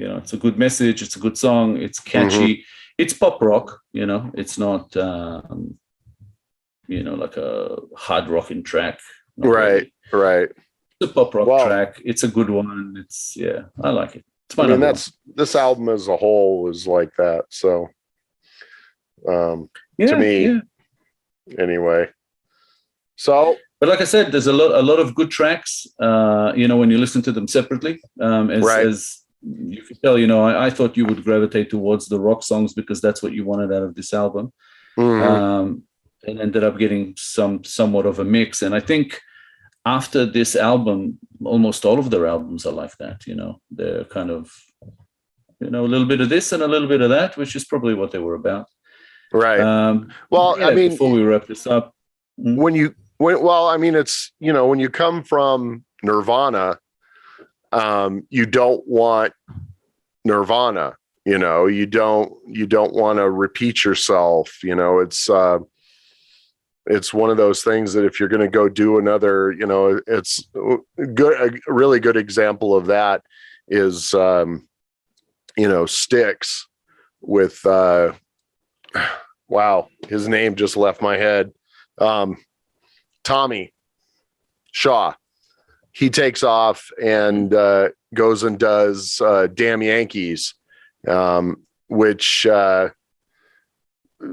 Speaker 2: It's a good message. It's a good song. It's catchy. It's pop rock. It's not like a hard rocking track.
Speaker 1: Right. It's
Speaker 2: a pop rock track. It's a good one. I like it. It's my
Speaker 1: this album as a whole is like that. So, to me, anyway. So,
Speaker 2: but like I said, there's a lot of good tracks. When you listen to them separately, as you could tell, I thought you would gravitate towards the rock songs because that's what you wanted out of this album, and ended up getting somewhat of a mix. And I think after this album, almost all of their albums are like that. They're kind of, a little bit of this and a little bit of that, which is probably what they were about.
Speaker 1: Right.
Speaker 2: Before we wrap this up,
Speaker 1: it's, when you come from Nirvana, you don't want Nirvana, you don't want to repeat yourself. It's one of those things that if you're going to go do another, it's good. A really good example of that is, Styx with, wow, his name just left my head. Tommy Shaw. He takes off and goes and does Damn Yankees, which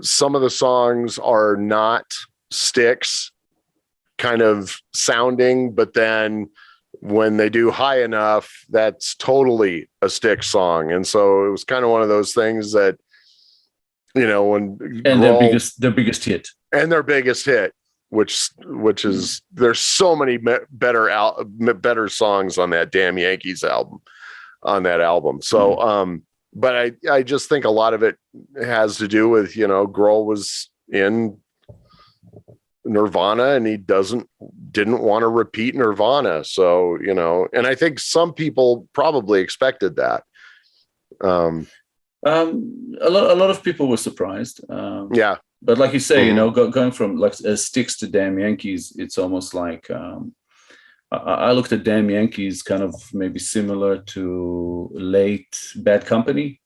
Speaker 1: some of the songs are not Styx kind of sounding, but then when they do High Enough, that's totally a Styx song. And so it was kind of one of those things that, when
Speaker 2: their biggest hit, which is, there's so many better songs on that Damn Yankees album, So, but I just think a lot of it has to do with, Grohl was in Nirvana and he didn't want to repeat Nirvana. So, and I think some people probably expected that. A lot of people were surprised. But like you say, going from Styx to Damn Yankees, it's almost like I looked at Damn Yankees kind of maybe similar to late Bad Company.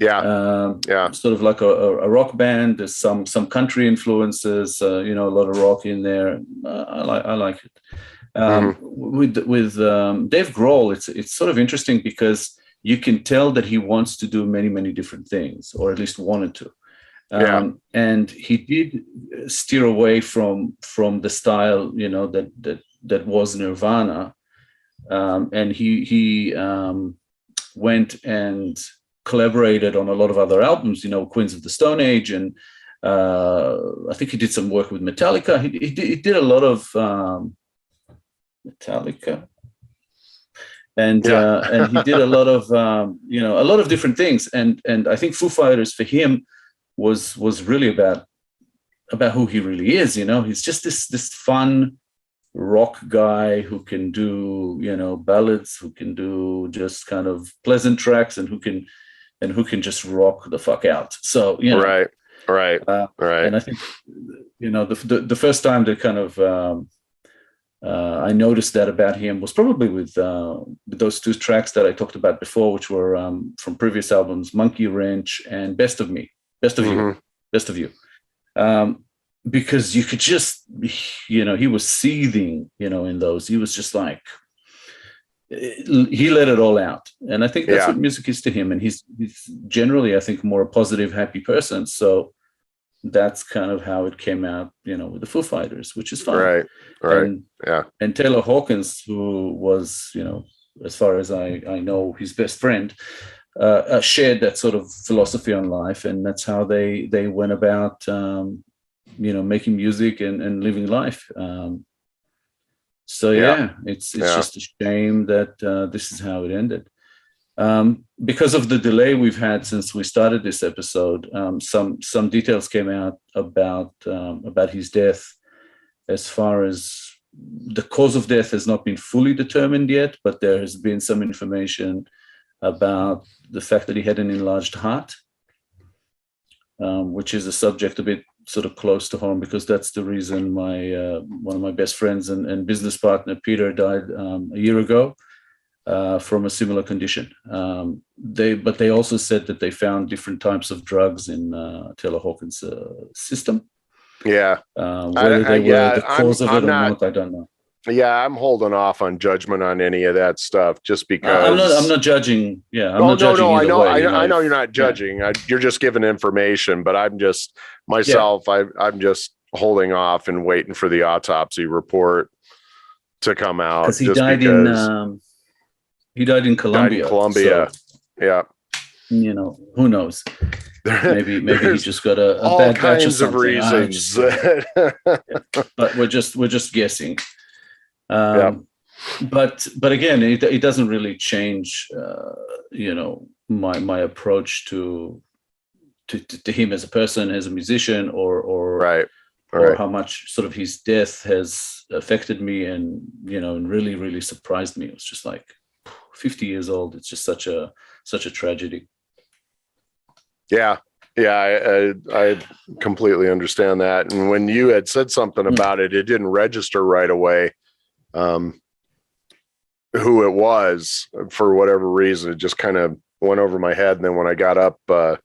Speaker 2: Sort of like a rock band. There's some country influences, a lot of rock in there. I like it. With Dave Grohl, it's sort of interesting because you can tell that he wants to do many, many different things, or at least wanted to. And he did steer away from the style, that was Nirvana, and he went and collaborated on a lot of other albums, Queens of the Stone Age, and I think he did some work with Metallica. He did a lot of Metallica, and he did a lot of a lot of different things, and I think Foo Fighters for him was really about who he really is. He's just this fun rock guy who can do ballads, who can do just kind of pleasant tracks, and who can just rock the fuck out. So
Speaker 1: right.
Speaker 2: And I think the first time that kind of I noticed that about him was probably with those two tracks that I talked about before, which were from previous albums, Monkey Wrench and Best of Me, Best of You, Best of You. Because you could just, he was seething, in those. He was just like, he let it all out. And I think that's what music is to him. And he's generally, I think, more a positive, happy person. So that's kind of how it came out, with the Foo Fighters, which is fun.
Speaker 1: Right.
Speaker 2: And Taylor Hawkins, who was, as far as I know, his best friend, shared that sort of philosophy on life. And that's how they went about, making music and living life. It's just a shame that this is how it ended. Because of the delay we've had since we started this episode, some details came out about his death. As far as the cause of death has not been fully determined yet, but there has been some information about the fact that he had an enlarged heart, which is a subject a bit sort of close to home, because that's the reason one of my best friends and business partner, Peter, died a year ago from a similar condition. But they also said that they found different types of drugs in Taylor Hawkins' system.
Speaker 1: Yeah.
Speaker 2: Whether they were the cause of it or not, I don't know.
Speaker 1: Yeah, I'm holding off on judgment on any of that stuff, just because
Speaker 2: I'm not judging. Yeah, I'm
Speaker 1: not
Speaker 2: judging.
Speaker 1: I know.
Speaker 2: Way,
Speaker 1: I know you're not judging. You're just giving information, but I'm just myself. I'm just holding off and waiting for the autopsy report to come out.
Speaker 2: Because he died in Colombia.
Speaker 1: So, yeah.
Speaker 2: Who knows? Maybe he just got a
Speaker 1: all
Speaker 2: bad
Speaker 1: kinds
Speaker 2: batch or something.
Speaker 1: of reasons.
Speaker 2: But we're just guessing. But again, it doesn't really change, my approach to him as a person, as a musician, or how much sort of his death has affected me, and and really, really surprised me. It was just like 50 years old. It's just such a tragedy.
Speaker 1: Yeah. I completely understand that. And when you had said something about it, it didn't register right away. Who it was, for whatever reason, it just kind of went over my head. And then when I got up the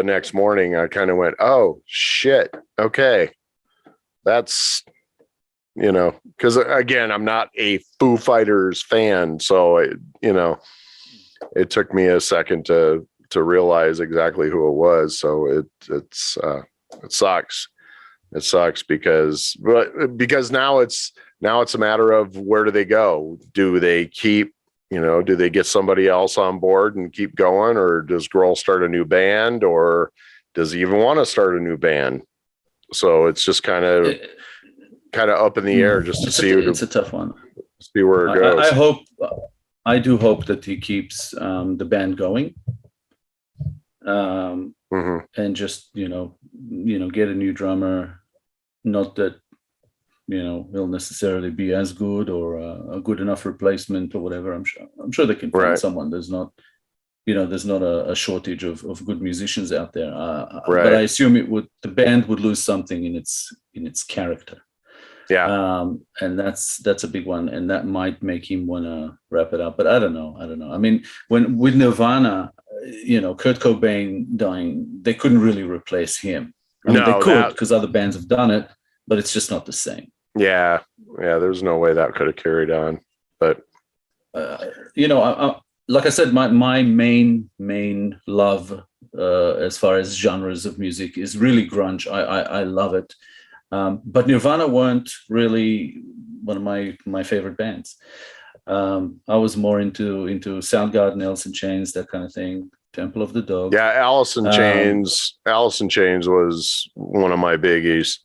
Speaker 1: next morning, I kind of went, oh shit. Okay. That's, because again, I'm not a Foo Fighters fan. So it took me a second to realize exactly who it was. So it sucks. It sucks because now it's a matter of where do they go? Do they keep, do they get somebody else on board and keep going, or does Grohl start a new band, or does he even want to start a new band? So it's just kind of up in the air, just to see.
Speaker 2: It's a tough one.
Speaker 1: See where it goes.
Speaker 2: I do hope that he keeps the band going. And just get a new drummer. Not that he'll necessarily be as good or a good enough replacement or whatever. I'm sure they can find someone. There's not a shortage of good musicians out there. But I assume the band would lose something in its character.
Speaker 1: Yeah.
Speaker 2: And that's a big one, and that might make him want to wrap it up. But I don't know. I mean, when with Nirvana, Kurt Cobain dying, they couldn't really replace him. I mean, they could, because other bands have done it, but it's just not the same.
Speaker 1: Yeah. There's no way that could have carried on. But
Speaker 2: like I said, my main love as far as genres of music is really grunge. I love it. But Nirvana weren't really one of my favorite bands. I was more into Soundgarden, Alice in Chains, that kind of thing. Temple of the Dog.
Speaker 1: Yeah, Alice in Chains. Alice in Chains was one of my biggies.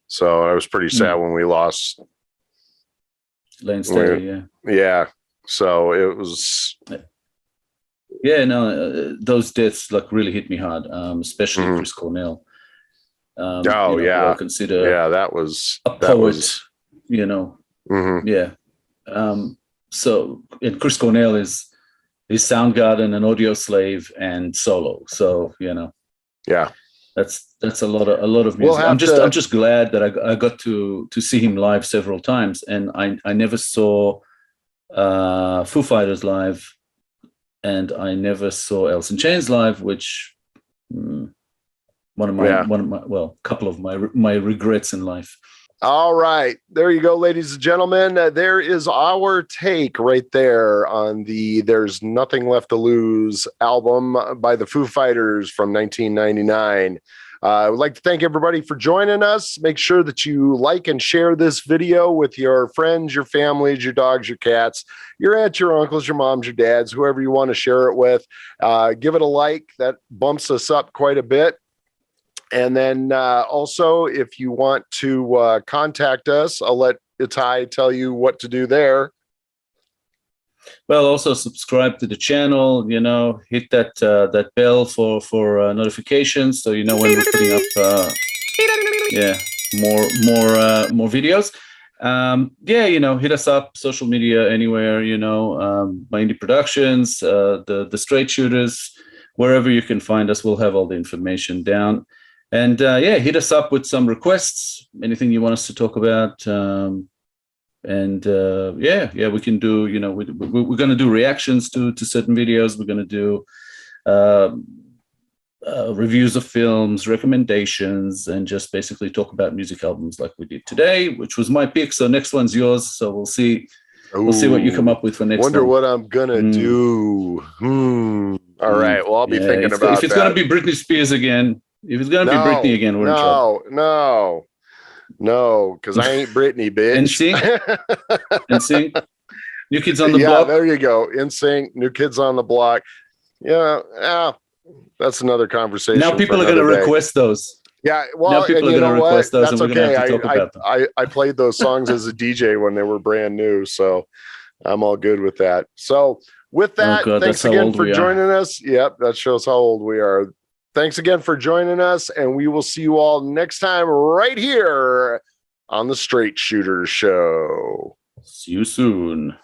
Speaker 1: So I was pretty sad when we lost
Speaker 2: Lane Staley. Yeah.
Speaker 1: Yeah. So it was.
Speaker 2: Yeah, no, those deaths like really hit me hard, especially Chris Cornell.
Speaker 1: Yeah.
Speaker 2: Consider
Speaker 1: that was
Speaker 2: a poet. Yeah. So, and Chris Cornell is Soundgarden, an Audio Slave, and solo. So
Speaker 1: yeah,
Speaker 2: that's a lot of music. I'm just glad that I got to see him live several times, and I never saw Foo Fighters live, and I never saw Alice in Chains live, which couple of my regrets in life.
Speaker 1: All right. There you go, ladies and gentlemen. There is our take right there on the There's Nothing Left to Lose album by the Foo Fighters from 1999. I would like to thank everybody for joining us. Make sure that you like and share this video with your friends, your families, your dogs, your cats, your aunts, your uncles, your moms, your dads, whoever you want to share it with. Give it a like. That bumps us up quite a bit. And then also, if you want to contact us, I'll let Itai tell you what to do there.
Speaker 2: Well, also subscribe to the channel, hit that bell for notifications, so when we're putting up more videos. Hit us up, social media, anywhere, my indie productions, the straight shooters, wherever you can find us, we'll have all the information down. And hit us up with some requests, anything you want us to talk about. We can do, we're going to do reactions to certain videos. We're going to do reviews of films, recommendations, and just basically talk about music albums like we did today, which was my pick. So next one's yours. So we'll see. We'll see what you come up with for next
Speaker 1: Wonder
Speaker 2: one.
Speaker 1: what I'm going to do. All right. Well, I'll be thinking about that.
Speaker 2: If it's going to be Britney Spears again, if it's going to be Britney again, we're in trouble.
Speaker 1: No, because I ain't Britney, bitch.
Speaker 2: NSYNC? New Kids on the Block?
Speaker 1: Yeah, there you go. NSYNC, New Kids on the Block. Yeah, that's another conversation.
Speaker 2: Now people are going to request those.
Speaker 1: Yeah, well,
Speaker 2: now people are going to request those,
Speaker 1: that's
Speaker 2: and we're going to have to talk about them.
Speaker 1: I played those songs as a DJ when they were brand new, so I'm all good with that. So with that, thanks again for joining us. Yep, that shows how old we are. Thanks again for joining us, and we will see you all next time right here on the Straight Shooter Show.
Speaker 2: See you soon.